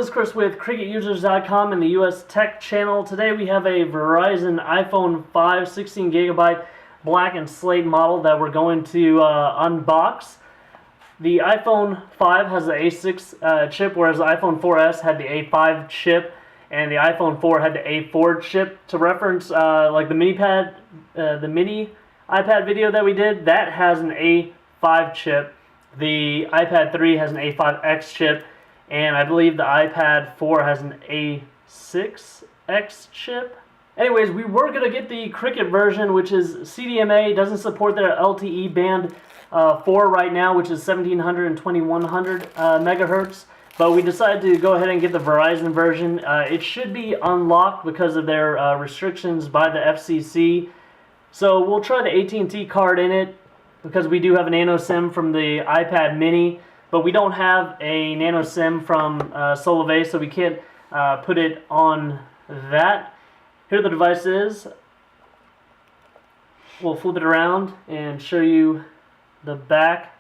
this is Chris with CricketUsers.com and the US Tech channel. Today we have a Verizon iPhone 5 16GB black and slate model that we're going to unbox. The iPhone 5 has the A6 chip, whereas the iPhone 4S had the A5 chip, and the iPhone 4 had the A4 chip. To reference, like the mini iPad video that we did, that has an A5 chip. The iPad 3 has an A5X chip, and I believe the iPad 4 has an A6X chip. Anyways, we were going to get the Cricket version, which is CDMA. Doesn't support their LTE band 4 right now, which is 1700 and 2100 megahertz. But we decided to go ahead and get the Verizon version. It should be unlocked because of their restrictions by the FCC. So we'll try the AT&T card in it, because we do have a nano SIM from the iPad mini, but we don't have a nano SIM from Solivay, so we can't put it on that. Here the device is. We'll flip it around and show you the back.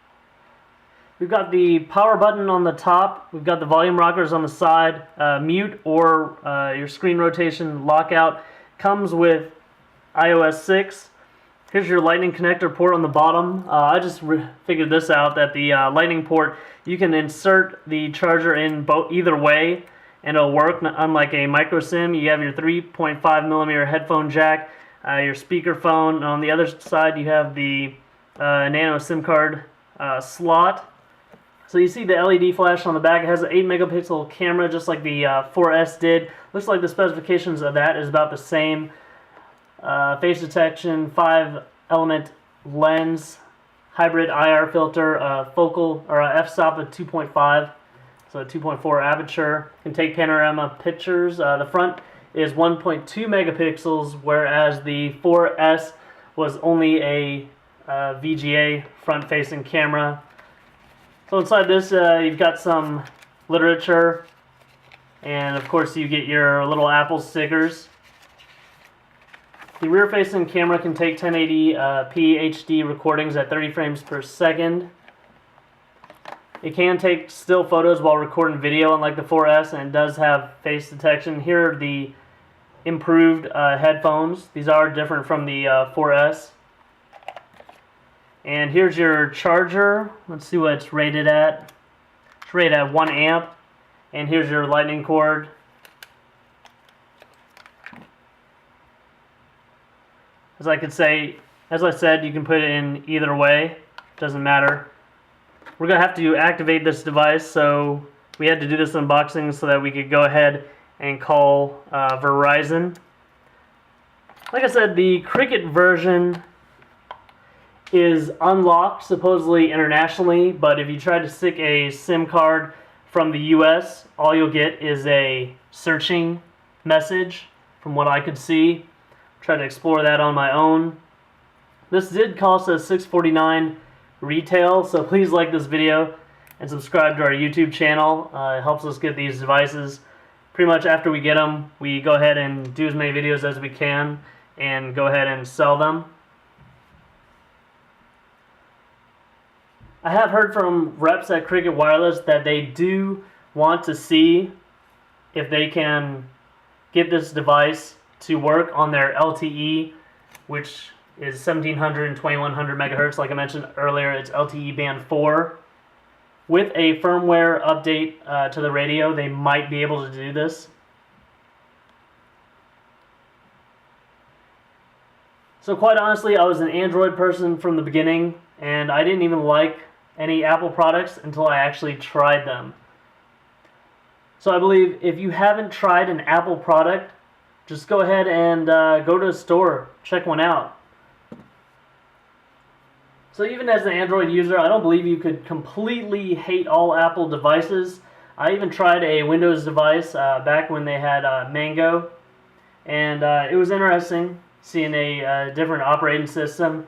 We've got the power button on the top. We've got the volume rockers on the side. Mute or your screen rotation lockout. Comes with iOS 6. Here's your lightning connector port on the bottom. I just figured this out, that the lightning port, you can insert the charger in either way and it'll work. Unlike a micro SIM, you have your 3.5mm headphone jack, your speakerphone, and on the other side you have the nano SIM card slot. So you see the LED flash on the back. It has an 8 megapixel camera just like the 4S did. Looks like the specifications of that is about the same. Face detection, 5-element lens, hybrid IR filter, focal or f-stop at 2.5, so a 2.4 aperture. Can take panorama pictures. The front is 1.2 megapixels, whereas the 4S was only a VGA front-facing camera. So inside this, you've got some literature, and of course you get your little Apple stickers. The rear-facing camera can take 1080p HD recordings at 30 frames per second. It can take still photos while recording video, unlike the 4S, and it does have face detection. Here are the improved headphones. These are different from the 4S. And here's your charger. Let's see what it's rated at. It's rated at 1 amp. And here's your lightning cord. As I said, you can put it in either way. Doesn't matter. We're going to have to activate this device, so we had to do this unboxing so that we could go ahead and call Verizon. Like I said, the Cricket version is unlocked supposedly internationally, but if you try to stick a SIM card from the US, all you'll get is a searching message from what I could see. Try to explore that on my own. This did cost us $6.49 retail, so please like this video and subscribe to our YouTube channel. It helps us get these devices. Pretty much after we get them, we go ahead and do as many videos as we can and go ahead and sell them. I have heard from reps at Cricket Wireless that they do want to see if they can get this device to work on their LTE, which is 1700 and 2100 megahertz. Like I mentioned earlier, it's LTE band 4. With a firmware update to the radio, they might be able to do this. So quite honestly, I was an Android person from the beginning, and I didn't even like any Apple products until I actually tried them. So I believe if you haven't tried an Apple product, just go ahead and go to a store, check one out. So even as an Android user, I don't believe you could completely hate all Apple devices. I even tried a Windows device back when they had Mango, and it was interesting seeing a different operating system.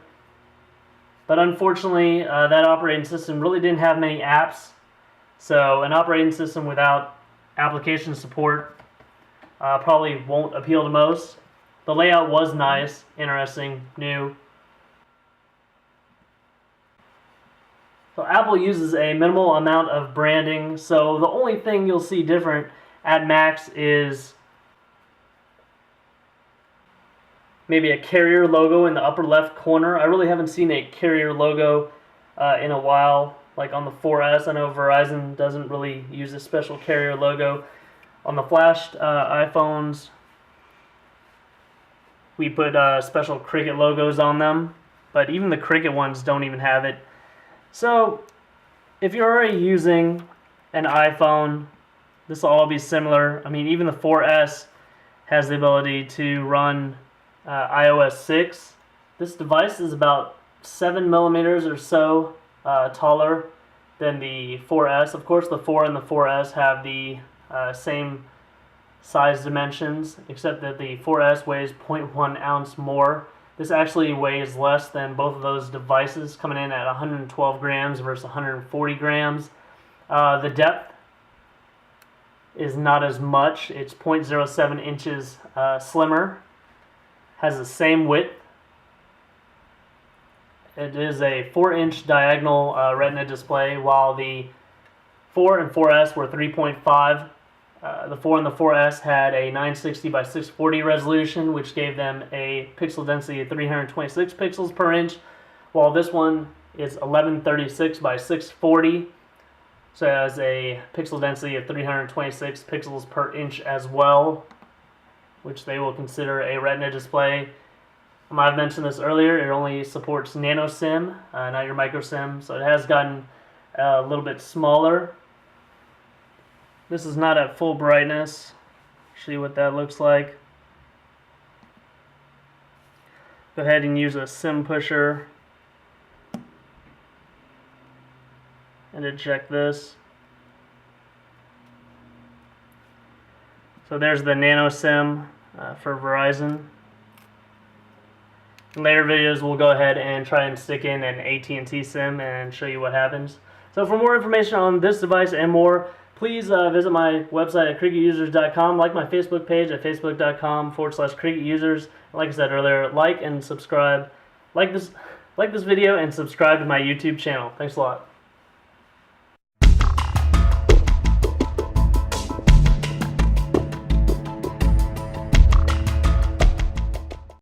But unfortunately, that operating system really didn't have many apps. So an operating system without application support probably won't appeal to most. The layout was nice, interesting, new. So Apple uses a minimal amount of branding, so the only thing you'll see different at max is maybe a carrier logo in the upper left corner. I really haven't seen a carrier logo in a while, like on the 4S. I know Verizon doesn't really use a special carrier logo. On the flashed iPhones, we put special Cricket logos on them, but even the Cricket ones don't even have it. So if you're already using an iPhone, this will all be similar. I mean, even the 4S has the ability to run iOS 6. This device is about 7 millimeters or so taller than the 4S. Of course, the 4 and the 4S have the same size dimensions, except that the 4S weighs 0.1 ounce more. This actually weighs less than both of those devices, coming in at 112 grams versus 140 grams. The depth is not as much. It's 0.07 inches slimmer. Has the same width. It is a 4-inch diagonal Retina display, while the 4 and 4S were 3.5. The 4 and the 4S had a 960 by 640 resolution, which gave them a pixel density of 326 pixels per inch, while this one is 1136 by 640, so it has a pixel density of 326 pixels per inch as well, which they will consider a Retina display. I've mentioned this earlier, it only supports nano SIM, not your micro SIM, so it has gotten a little bit smaller. This is not at full brightness. Show you what that looks like. Go ahead and use a SIM pusher and eject this. So there's the nano SIM for Verizon. In later videos, we'll go ahead and try and stick in an AT&T SIM and show you what happens. So for more information on this device and more, please visit my website at cricketusers.com. Like my Facebook page at facebook.com/cricketusers. Like I said earlier, like and subscribe. Like this video and subscribe to my YouTube channel. Thanks a lot.